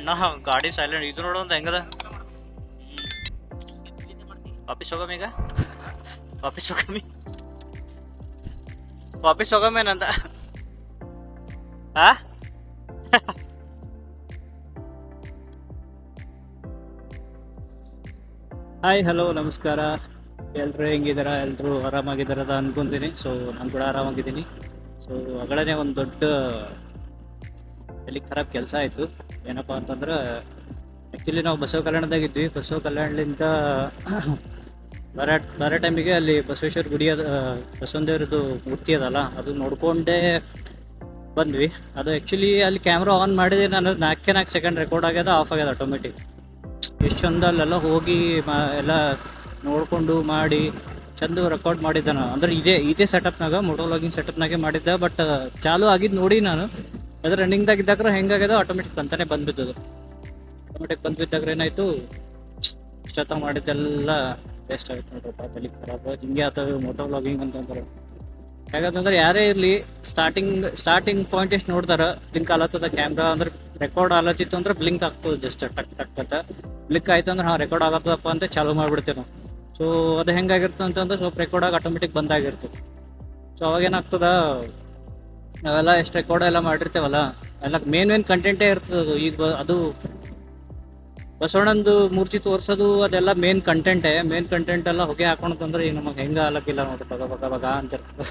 ಅಣ್ಣ ಗಾಡಿ ಸೈಲೆಂಟ್ ಇದು ನೋಡು ಅಂತ ಹೆಂಗದ. ವಾಪಿಸ್ ಹೋಗಮ್ಮ ಈಗ, ವಾಪಿಸ್ ಹೋಗಮ್ಮಿ, ವಾಪಿಸ್ ಹೋಗಮ್ಮೇನಂತ. ಹಾಯ್ ಹಲೋ ನಮಸ್ಕಾರ, ಎಲ್ರು ಹೆಂಗಿದಾರ? ಎಲ್ರು ಆರಾಮಾಗಿದಾರ ಅಂತ ಅನ್ಕೊಂತೀನಿ. ಸೊ ನಾನು ಕೂಡ ಆರಾಮಾಗಿದ್ದೀನಿ. ಸೊ ಅಗಳೇ ಒಂದು ದೊಡ್ಡ ಎಲ್ಲಿ ಖರಾಬ್ ಕೆಲಸ ಆಯ್ತು. ಏನಪ್ಪಾ ಅಂತಂದ್ರೆ ಆ್ಯಕ್ಚುಲಿ ನಾವು ಬಸವ ಕಲ್ಯಾಣದಾಗ ಇದ್ವಿ. ಬಸವ ಕಲ್ಯಾಣದಿಂದ ಬರೋ ಟೈಮಿಗೆ ಅಲ್ಲಿ ಬಸವೇಶ್ವರ ಗುಡಿ ಅದ, ಬಸವನ ದೇವ್ರದ್ದು ಮೂರ್ತಿ ಅದಲ್ಲ, ಅದು ನೋಡ್ಕೊಂಡೇ ಬಂದ್ವಿ. ಅದು ಆ್ಯಕ್ಚುಲಿ ಅಲ್ಲಿ ಕ್ಯಾಮ್ರಾ ಆನ್ ಮಾಡಿದ್ರೆ ನಾನು 4 ಸೆಕೆಂಡ್ ರೆಕಾರ್ಡ್ ಆಗ್ಯದ, ಆಫ್ ಆಗ್ಯದ ಆಟೋಮೆಟಿಕ್. ಎಷ್ಟು ಚಂದ ಅಲ್ಲೆಲ್ಲ ಹೋಗಿ ಎಲ್ಲ ನೋಡ್ಕೊಂಡು ಮಾಡಿ ಚಂದ ರೆಕಾರ್ಡ್ ಮಾಡಿದ್ದೆ ನಾನು. ಅಂದ್ರೆ ಇದೇ ಸೆಟಪ್ನಾಗ, ಮೋಟೋ ವ್ಲಾಗಿಂಗ್ ಸೆಟಪ್ನಾಗೆ ಮಾಡಿದ್ದೆ. ಬಟ್ ಚಾಲು ಆಗಿದ್ದು ನೋಡಿ ನಾನು ಅದ್ರ ರನ್ನಿಂಗ್ದಾಗ ಇದ್ದಾಗ ಹೆಂಗಾಗ್ಯದ ಆಟೋಮೆಟಿಕ್ ಅಂತಾನೆ ಬಂದ್ಬಿದ್ದದು. ಆಟೋಮೆಟಿಕ್ ಬಂದ್ಬಿದ್ದಾಗ ಏನಾಯ್ತು, ಇಷ್ಟೊತ್ತ ಮಾಡಿದ್ದೆಲ್ಲ ವೇಸ್ಟ್ ಆಗುತ್ತೆ ನೋಡ್ರಪ್ಪ, ತಲೆ ಖರಾಬ್. ಹಿಂಗೆ ಆತವ ಮೋಟೋ ವ್ಲಾಗಿಂಗ್ ಅಂತಂದ್ರೆ. ಯಾಕಂತಂದ್ರೆ ಯಾರೇ ಇರಲಿ ಸ್ಟಾರ್ಟಿಂಗ್ ಪಾಯಿಂಟ್ ಎಷ್ಟು ನೋಡ್ತಾರ, ಬ್ಲಿಂಕ್ ಆಲತ್ತದ ಕ್ಯಾಮ್ರಾ. ಅಂದ್ರೆ ರೆಕಾರ್ಡ್ ಆಲತ್ತಿತ್ತು ಅಂದ್ರೆ ಬ್ಲಿಂಕ್ ಆಗ್ತದೆ, ಜಸ್ಟ್ ಟಕ್ ಟಕ್ ಅಂತ ಬ್ಲಿಂಕ್ ಆಯ್ತು ಅಂದ್ರೆ ರೆಕಾರ್ಡ್ ಆಗತ್ತದಪ್ಪ ಅಂತ ಚಾಲು ಮಾಡ್ಬಿಡ್ತೇವೆ ನಾವು. ಸೊ ಅದು ಹೆಂಗಾಗಿರ್ತದೆ ಅಂತಂದ್ರೆ ಸ್ವಲ್ಪ ರೆಕಾರ್ಡ್ ಆಗಿ ಆಟೋಮೆಟಿಕ್ ಬಂದಾಗಿರ್ತದೆ. ಸೊ ಅವಾಗ ಏನಾಗ್ತದ, ನಾವೆಲ್ಲ ಎಷ್ಟು ರೆಕಾರ್ಡ್ ಎಲ್ಲ ಮಾಡಿರ್ತೇವಲ್ಲ, ಎಲ್ಲ ಮೇನ್ ಕಂಟೆಂಟೇ ಇರ್ತದೆ ಅದು. ಈಗ ಅದು ಬಸವಣ್ಣಂದು ಮೂರ್ತಿ ತೋರ್ಸೋದು ಅದೆಲ್ಲ ಮೇನ್ ಕಂಟೆಂಟ್ ಎಲ್ಲ ಹೊಗೆ ಹಾಕೊಂಡಂದ್ರೆ ಈಗ ನಮಗೆ ಹೆಂಗ ಆಲಕ್ಕಿಲ್ಲ ನೋಡ್ರಿ, ಬಗ ಅಂತ ಇರ್ತದೆ.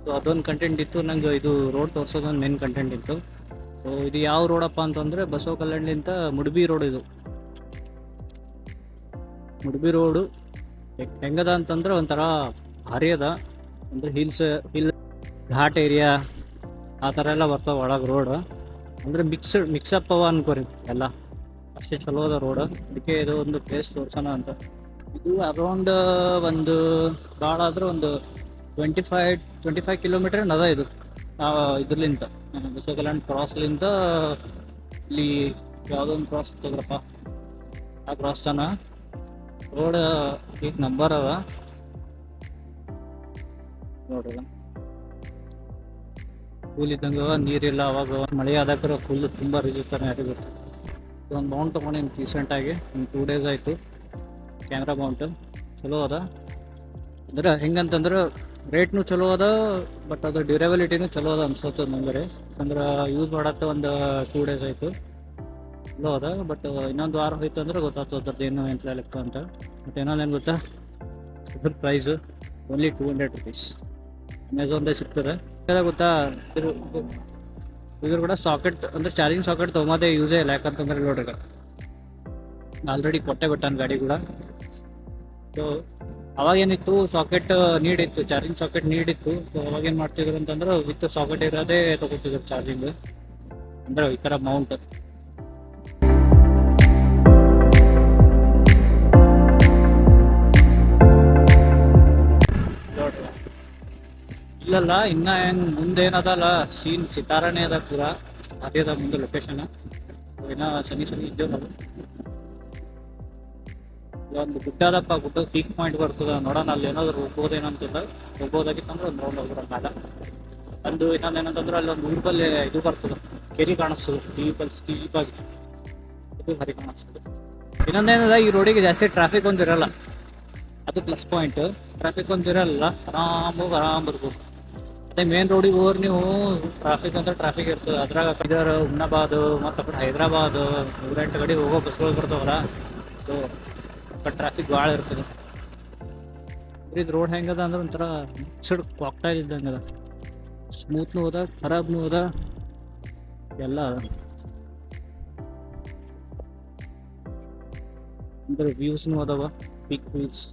ಸೊ ಅದೊಂದು ಕಂಟೆಂಟ್ ಇತ್ತು. ನಂಗೆ ಇದು ರೋಡ್ ತೋರ್ಸೋದು ಒಂದು ಮೇನ್ ಕಂಟೆಂಟ್ ಇತ್ತು. ಸೊ ಇದು ಯಾವ ರೋಡಪ್ಪ ಅಂತಂದ್ರೆ ಬಸವ ಕಲ್ಯಾಣದಿಂದ ಮುಡ್ಬಿ ರೋಡ್. ಇದು ಮುಡ್ಬಿ ರೋಡು ಹೆಂಗದ ಅಂತಂದ್ರೆ ಒಂಥರ ಭಾರಿ ಅದ. ಅಂದ್ರೆ ಹಿಲ್ ಘಾಟ್ ಏರಿಯಾ ಆ ಥರ ಎಲ್ಲ ಬರ್ತಾವ ಒಳಗೆ ರೋಡ್. ಅಂದ್ರೆ ಮಿಕ್ಸಪ್ ಅವ ಅನ್ಕೋರಿ ಎಲ್ಲ, ಅಷ್ಟೇ ಚಲೋ ಅದ ರೋಡ್. ಅದಕ್ಕೆ ಇದು ಒಂದು ಪ್ಲೇಸ್ ತೋರ್ಸೋಣ ಅಂತ. ಇದು ಅರೌಂಡ್ ಒಂದು ಭಾಳ ಆದ್ರೆ ಒಂದು 25 ಕಿಲೋಮೀಟರ್ ಅದ ಇದು. ಇದ್ರಲಿಂತ ಬಸವ ಕಲ್ಯಾಣ ಕ್ರಾಸ್ಲಿಂದ ಇಲ್ಲಿ ಯಾವುದೋ ಒಂದು ಕ್ರಾಸ್ ತಗ್ರಪ್ಪ, ಆ ಕ್ರಾಸ್ ತನ ರೋಡ್ 8 ನಂಬರ್ ಅದ ನೋಡ್ರಿ. ಫುಲ್ ಇದ್ದಂಗ ನೀರಿಲ್ಲ. ಅವಾಗ ಮಳೆ ಆದಾಗ ಫುಲ್ ತುಂಬ ರಿಜಿಸ್ತಾನೆ ಯಾರಿಗೂ. ಒಂದು ಮೌಂಟ್ ತೊಗೊಂಡೇನು ರೀಸೆಂಟಾಗಿ, ಒಂದು 2 ಡೇಸ್ ಆಯಿತು. ಕ್ಯಾಮ್ರಾ ಮೌಂಟ್ ಚಲೋ ಅದ. ಅಂದ್ರೆ ಹೆಂಗಂತಂದ್ರೆ ರೇಟ್ನು ಚಲೋ ಅದ, ಬಟ್ ಅದು ಡ್ಯೂರಬಿಲಿಟಿನೂ ಚಲೋ ಅದ ಅನ್ಸೋತದ ನಂಗೆ. ಅಂದ್ರೆ ಯೂಸ್ ಮಾಡತ್ತೆ ಒಂದು 2 ಡೇಸ್ ಆಯಿತು, ಚಲೋ ಅದ. ಬಟ್ ಇನ್ನೊಂದು ವಾರ ಹೋಯ್ತು ಅಂದ್ರೆ ಗೊತ್ತಾಗ್ತದೆ ಅದ್ರದ್ದು ಏನು ಎಂತ ಲೆಕ್ಕ ಅಂತ. ಬಟ್ ಇನ್ನೊಂದೇನು ಗೊತ್ತಾ, ಅದ್ರ ಪ್ರೈಸು ಓನ್ಲಿ 200 ರುಪೀಸ್. ಅಮೆಝಾನ್ದಾಗ ಸಿಗ್ತದೆ. ಗೊತ್ತಾ, ಇದ್ರ ಕೂಡ ಸಾಕೆಟ್ ಅಂದ್ರೆ ಚಾರ್ಜಿಂಗ್ ಸಾಕೆಟ್ ತೊಗೊಂಬದೇ ಯೂಸೇ ಇಲ್ಲ. ಯಾಕಂತಂದ್ರೆ ನೋಡ್ರಿ, ಆಲ್ರೆಡಿ ಕೊಟ್ಟೆ ಬಿಟ್ಟಾನ ಗಾಡಿ ಕೂಡ. ಸೊ ಅವಾಗೇನಿತ್ತು, ಸಾಕೆಟ್ ನೀಡಿತ್ತು, ಚಾರ್ಜಿಂಗ್ ಸಾಕೆಟ್ ನೀಡಿತ್ತು. ಸೊ ಅವಾಗೇನು ಮಾಡ್ತಿದ್ರು ಅಂತಂದ್ರೆ ವಿತ್ ಸಾಕೆಟ್ ಇರೋದೇ ತಗೋತಿದ್ರು ಚಾರ್ಜಿಂಗ್. ಅಂದ್ರೆ ಈ ಥರ ಮೌಂಟ್. ಇಲ್ಲಲ್ಲ, ಇನ್ನ ಹೆಂಗ್ ಮುಂದೇನದಲ್ಲ ಸೀನ್ ಸಿತಾರನೇ ಅದ ಪೂರ. ಅದೇ ಅದ ಮುಂದೆ ಲೊಕೇಶನ್. ಇನ್ನ ಸನಿ ಇದ್ದೇವೆ ನಾವು. ಒಂದು ಗುಡ್ಡ ಅದಪ್ಪ, ಗುಡ್ಡ ಪೀಕ್ ಪಾಯಿಂಟ್ ಬರ್ತದ ನೋಡೋಣ. ಅಲ್ಲಿ ಏನಾದ್ರು ಹೋಗ್ಬೋದೇನಂತಿಲ್ಲ, ಹೋಗ್ಬೋದಾಗಿತ್ತಂದ್ರೆ ಒಂದು ರೌಂಡ್ ಹೋಗ್ರ ಕಾಲ. ಒಂದು ಇನ್ನೊಂದು ಏನಂತಂದ್ರೆ ಅಲ್ಲಿ ಒಂದು ಊರಲ್ಲಿ ಇದು ಬರ್ತದೆ, ಕೆರಿ ಕಾಣಿಸ್ತದೆ ಡೀಪಾಗಿ. ಇದು ಹರಿ ಕಾಣಿಸ್ತದೆ. ಇನ್ನೊಂದೇನದ, ಈ ರೋಡಿಗೆ ಜಾಸ್ತಿ ಟ್ರಾಫಿಕ್ ಒಂದು ಇರಲ್ಲ, ಅದು ಪ್ಲಸ್ ಪಾಯಿಂಟ್. ಟ್ರಾಫಿಕ್ ಒಂದು ಇರಲ್ಲ, ಆರಾಮ್ ಬರ್ಬೋದು. ಅದೇ ಮೇನ್ ರೋಡಿಗೆ ಹೋಗ್ರಿ ನೀವು, ಟ್ರಾಫಿಕ್ ಇರ್ತದೆ. ಅದ್ರಾಗ ಬೀದರ್, ಹುಮ್ನಾಬಾದ್ ಮತ್ತು ಆ ಕಡೆ ಹೈದ್ರಾಬಾದ್ 108 ಗಡಿ ಹೋಗೋ ಬಸ್ಗಳು ಬರ್ತಾವಲ್ಲ, ಸೊ ಟ್ರಾಫಿಕ್ ಭಾಳ ಇರ್ತದೆ. ಇದು ರೋಡ್ ಹೆಂಗದ ಅಂದ್ರೆ ಒಂಥರ ಮಿಕ್ಸ್ಡ್ ಕಾಕ್ಟೈಲ್ ಇದ್ದಂಗೆ ಅದ. ಸ್ಮೂತ್ನು ಅದ, ಖರಾಬ್ನು ಅದ, ಎಲ್ಲ ಅದ. ಅಂದ್ರೆ ವ್ಯೂಸ್ನು ಅದಾವ, ಪಿಕ್ ವ್ಯೂಸ್.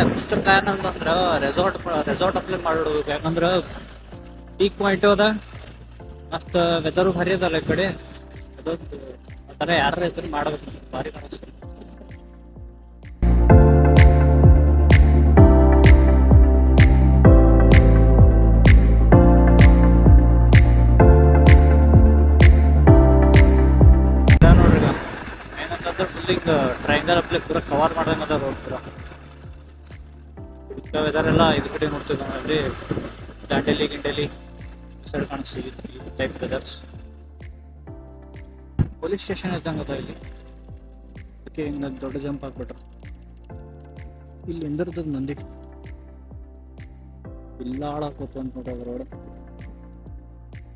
ಮಿಸ್ಟರ್ ಪ್ಲಾನ್ ಅಂತಂದ್ರೆ ರೆಸಾರ್ಟ್ ಅಪ್ಲೈ ಮಾಡ್ಬಿಡ್ಬೇಕು. ಯಾಕಂದ್ರೆ ಪೀಕ್ ಪಾಯಿಂಟ್ ಅದ, ಮಸ್ತ್ ವೆದರು ಭಾರಿ ಅದಲ್ಲ ಈ ಕಡೆ. ಅದೊಂದು ಆ ಥರ ಯಾರು ಇದ್ರೆ ಮಾಡ್ಬೇಕು, ಭಾರಿ ಕಾಣಿಸ್ತದೆ. ನೋಡ್ರಿ, ಏನಂತಂದ್ರೆ ಫುಲ್ ಹಿಂಗೆ ಟ್ರಯಾಂಗಲ್ ಅಪ್ಲೈ ಪೂರ ಕವರ್ ಮಾಡ್ದಂಗೆ ಅದ ರೋಡ್ ಪೂರ. ವೆದರ್ ಎಲ್ಲ ಇದು ಕಡೆ ನೋಡ್ತೀವಿ ನಾವು. ಅಲ್ಲಿ ದಾಂಡೇಲಿ ಗಿಂಡೇಲಿ ಸೈಡ್ ಕಾಣಿಸ್ತೀವಿ, ಈ ಟೈಪ್ ವೆದರ್ಸ್. ಪೊಲೀಸ್ ಸ್ಟೇಷನ್ ಇದ್ದಂಗದ ಇಲ್ಲಿ. ಅದಕ್ಕೆ ಹಿಂಗೆ ದೊಡ್ಡ ಜಂಪ್ ಹಾಕ್ಬಿಟ್ರು. ಇಲ್ಲಿ ನಿಂದಿರ್ತದ ಮಂದಿ ಇಲ್ಲ ಹಾಳಾಕೋತು ಅಂತ ನೋಡೋದು ರೋಡ್.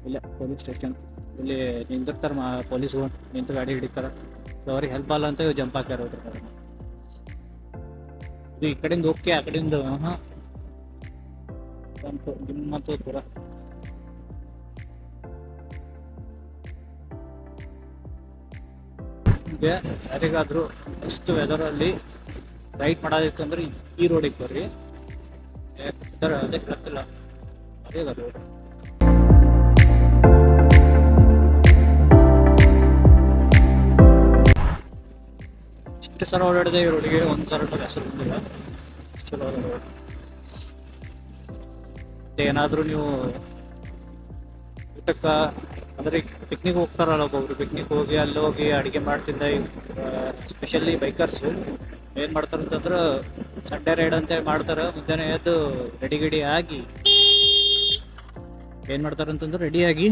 ಇಲ್ಲ ಪೊಲೀಸ್ ಸ್ಟೇಷನ್ ಇಲ್ಲಿ ನಿಂದಿರ್ತಾರ ಪೊಲೀಸ್ಗಳು ನಿಂತು ಗಾಡಿ ಹಿಡಿತಾರ. ಅವ್ರಿಗೆ ಹೆಲ್ಪ್ ಅಲ್ಲ ಅಂತ ಜಂಪ್ ಹಾಕ್ಯಾರ ಇದು ಈ ಕಡೆಯಿಂದ ಓಕೆ ಆ ಕಡೆಯಿಂದ ಜಂಪ್ ನಿಮ್ಮಂತ ಪೂರ ಯಾರಿಗಾದ್ರೂ ಎಷ್ಟು ವೆದರಲ್ಲಿ ರೈಡ್ ಮಾಡೋದಿತ್ತು ಅಂದ್ರೆ ಈ ರೋಡಿಗೆ ಬರ್ರಿ. ಅದೇ ಗೊತ್ತಿಲ್ಲ ಅದೇ ರೋಡ್. ಇಷ್ಟು ಸಲ ಓಡಾಡಿದೆ ಈ ರೋಡಿಗೆ, ಒಂದ್ಸಲ ಹೆಸರು ಬಂದಿಲ್ಲ. ಚಲೋ ರೋಡ್. ಏನಾದ್ರೂ ನೀವು ಊಟಕ್ಕ ಅಂದ್ರೆ ಪಿಕ್ನಿಕ್ ಹೋಗ್ತಾರಲ್ಲ ಒಬ್ಬೊಬ್ರು, ಪಿಕ್ನಿಕ್ ಹೋಗಿ ಅಲ್ಲಿ ಹೋಗಿ ಅಡಿಗೆ ಮಾಡ್ತಿದ್ದ. ಸ್ಪೆಷಲಿ ಬೈಕರ್ಸ್ ಏನ್ ಮಾಡ್ತಾರ ಅಂತಂದ್ರ ಸಂಡೇ ರೈಡ್ ಅಂತ ಮಾಡ್ತಾರ. ಮುಂಜಾನೆ ಎದ್ದು ರೆಡಿ ಆಗಿ ಏನ್ ಮಾಡ್ತಾರ ಅಂತಂದ್ರೆ ರೆಡಿಯಾಗಿ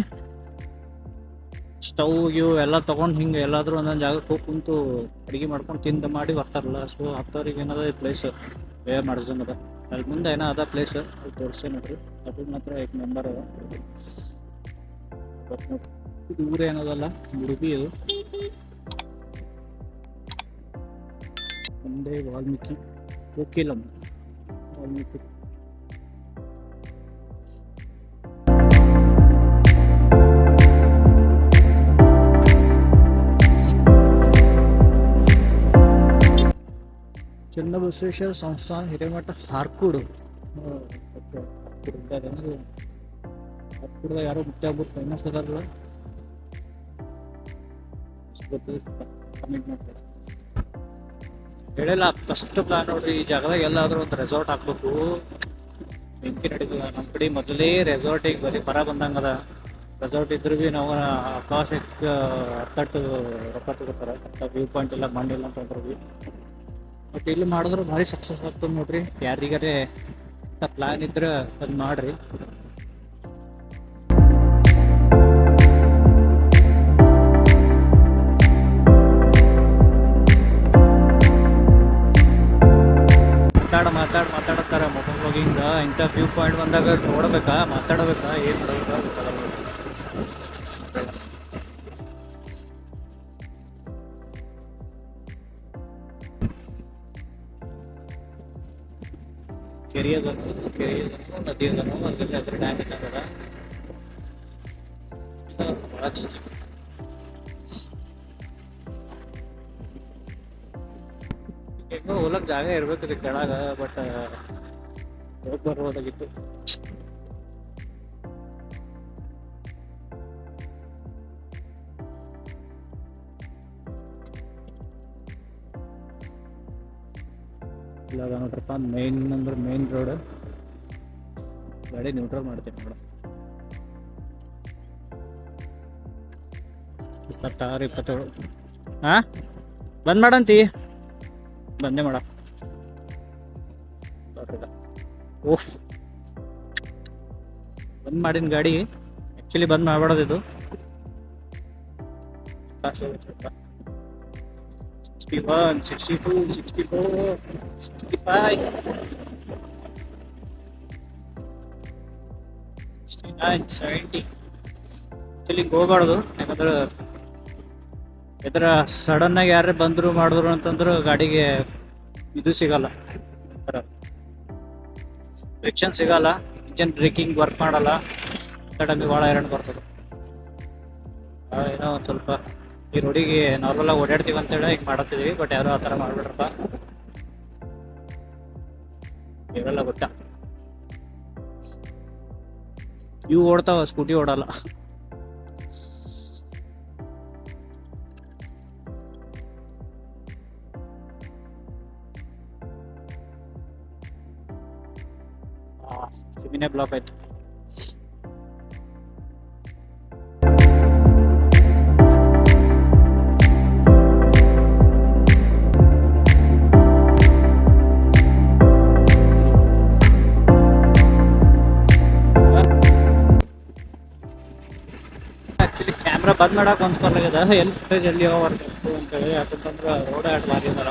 ಸ್ಟವ್ ಗಿವ್ ಎಲ್ಲ ತಗೊಂಡ್ ಹಿಂಗೆ ಎಲ್ಲಾದ್ರೂ ಒಂದೊಂದು ಜಾಗಕ್ಕೆ ಹೋಗಿ ಕುಂತು ಅಡಿಗೆ ಮಾಡ್ಕೊಂಡು ತಿಂದು ಮಾಡಿ ಬರ್ತಾರಲ್ಲ. ಸೊ ಅಂಥವ್ರಿಗೆ ಏನದ ಈ ಪ್ಲೇಸ್ ವೇ ಮಾಡಿಸ್ದಂಗದ. ಅಲ್ಲಿ ಮುಂದೆ ಏನೋ ಅದ ಪ್ಲೇಸ್ ತೋರಿಸ್ತೇ ನೋಡ್ರಿ. ಅದು ಮಾತ್ರ एक ನಂಬರ್ ಅದ. ಇದು ಊರ ಏನದಲ್ಲ ಉಡುಪಿ. ಇದು ಒಂದೇ ವಾಲ್ಮೀಕಿ ಕೋಕಿಲಂ ವಾಲ್ಮೀಕಿ. ಚನ್ನಬಸವೇಶ್ವರ ಸಂಸ್ಥಾನ ಹಿರೇಮಠ ಹಾರ್ಕೂಡು. ಹಾರ್ಕೂಡ್ದಾಗ ಯಾರೋ ಮುಖ್ಯ ಫೇಮಸ್ ಅದಾರಲ್ಲ, ಕಮೆಂಟ್ ಮಾಡ್ತಾರೆ. ಹೇಳಿಲ್ಲ ಫಸ್ಟ್ ಪ್ಲಾನ್ ನೋಡ್ರಿ, ಈ ಜಾಗದಾಗ ಎಲ್ಲಾದ್ರೂ ಒಂದು ರೆಸಾರ್ಟ್ ಹಾಕ್ಬೇಕು. ಬೆಂಕಿ ನಡೀತದ ನಮ್ಮ ಕಡೆ ಮೊದಲೇ ರೆಸಾರ್ಟಿಗೆ ಬರೀ ಬರ ಬಂದಂಗದ. ರೆಸಾರ್ಟ್ ಇದ್ರು ಭೀ ನಾವು ಆಕಾಶಕ್ಕೆ ಹತ್ತಟ್ಟು ರೊಕ್ಕ ತಗೋತಾರ. ವ್ಯೂ ಪಾಯಿಂಟ್ ಇಲ್ಲ ಮಾಡಿಲ್ಲ ಅಂತಂದ್ರೆ ಭೀ. ಬಟ್ ಇಲ್ಲಿ ಮಾಡಿದ್ರೆ ಭಾರಿ ಸಕ್ಸಸ್ ಆಗ್ತದೆ ನೋಡ್ರಿ. ಯಾರಿಗಾರೆ ಪ್ಲಾನ್ ಇದ್ರೆ ಅದ್ ಮಾಡ್ರಿ. ಮಾತಾಡತ್ತಾರ ಮೊಬೈಲ್ ಹಿಂಗ ಇಂಥ ವ್ಯೂ ಪಾಯಿಂಟ್ ಬಂದಾಗ ನೋಡ್ಬೇಕಾ ಮಾತಾಡಬೇಕಾ ಏನ್ ಮಾಡ್ಬೇಕಾ ಗೊತ್ತಾಗಲ್ಲ. ಕೆರೆ ಅದನ್ನು ನದಿ ಅದನ್ನು ಅಲ್ಲಿ ಅದ್ರ ಡ್ಯಾಮ್ ಇದ್ದಾಗ ಹೆಂಗೋ ಹೋಲಕ್ ಜಾಗ ಇರ್ಬೇಕಿದೆ ಕೆಳಗ. ಬಟ್ ಹೋಗಿ ಬರ್ಬೋದಾಗಿತ್ತು. ಇಲ್ಲ ನೋಡ್ರಪ್ಪ ಮೇನ್ ಅಂದ್ರೆ ಮೇನ್ ರೋಡ್. ಗಾಡಿ ನ್ಯೂಟ್ರಲ್ ಮಾಡ್ತೀನಿ ನೋಡ. 26 27 ಹಾ ಬಂದ್ ಮಾಡಂತಿ ಬಂದೇ ಮಾಡ. ಓಹ್ ಬಂದ್ ಮಾಡಿನ ಗಾಡಿ ಆಕ್ಚುಲಿ ಬಂದ್ ಮಾಡ್ಬಾರ್ದಿದ್ದು. 61 62 64 65 69 70 ಆಕ್ಚುಲಿ ಹೋಗ್ಬಾರ್ದು. ಯಾಕಂದ್ರೆ ಇದರ ಸಡನ್ ಆಗಿ ಯಾರೇ ಬಂದ್ರು ಮಾಡಿದ್ರು ಅಂತಂದ್ರೆ ಗಾಡಿಗೆ ಇದು ಸಿಗಲ್ಲ, ಫ್ರಿಕ್ಷನ್ ಸಿಗಲ್ಲ, ಇಂಜನ್ ಬ್ರೇಕಿಂಗ್ ವರ್ಕ್ ಮಾಡಲ್ಲ. ಸಡನ್ಲಿ ಭಾಳ ಹೈರಾಣ ಬರ್ತದೆ. ಏನೋ ಒಂದು ಸ್ವಲ್ಪ ಈ ರೋಡಿಗೆ ನಾರ್ಮಲ್ ಆಗಿ ಓಡಾಡ್ತೀವಿ ಅಂತೇಳಿ ಹಿಂಗೆ ಮಾಡತ್ತಿದೀವಿ. ಬಟ್ ಯಾರು ಆ ಥರ ಮಾಡ್ಬಿಡ್ರಪ್ಪ, ಇವೆಲ್ಲ ಗೊತ್ತ. ಇವು ಓಡ್ತಾವ, ಸ್ಕೂಟಿ ಓಡಲ್ಲ. ಸಿಮಿನೇ ಬ್ಲಾಕ್ ಆಯ್ತು. ಆಕ್ಚುಲಿ ಕ್ಯಾಮ್ರಾ ಬಂದ್ ಮಾಡಕ್ ಅನ್ಸ್ಬರ್ಲಾಗ್ಯದ ಎಲ್ಲಿ ಫುಟೇಜ್ ಎಲ್ಲಿ ವರ್ಕ್ ಅಂತೇಳಿ. ಯಾಕಂತಂದ್ರೆ ರೋಡ್ ಆಡ್ ಭಾರಿ ಅದಾರ.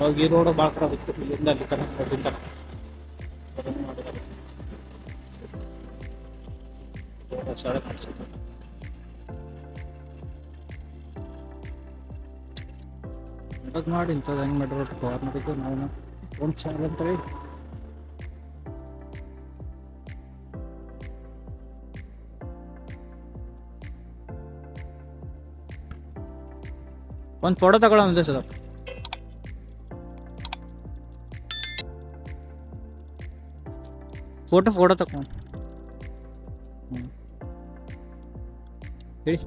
ಅವಾಗ ಈ ರೋಡ್ ಭಾಳ ಖರಾಬ್ ಇತ್ತು, ಇಲ್ಲಿಂದ ಅಲ್ಲಿ ತನಕ ದೊಡ್ಡಿನ ತನಕ ಅದನ್ನು ಮಾಡಿದ್ದಾರೆ. ರೋಡ್ ಸಡಕ್ ಮಾಡ್ಸಿದ್ರು. ಅದು ಮಾಡಿ ಇಂಥದ್ದು ಹೆಂಗೆ ಮಾಡಿರೋ ಕಾರ್ನರಿಗೂ ನಾವು ಒಂದು ಚಾಲ್ ಅಂತೇಳಿ ಒಂದು ಫೋಟೋ ತಗೊಳ್ಳೋ ಮುಂದೆ ಸರ್. ಫೋಟೋ ತಗೊಂಡು ಹೇಳಿ.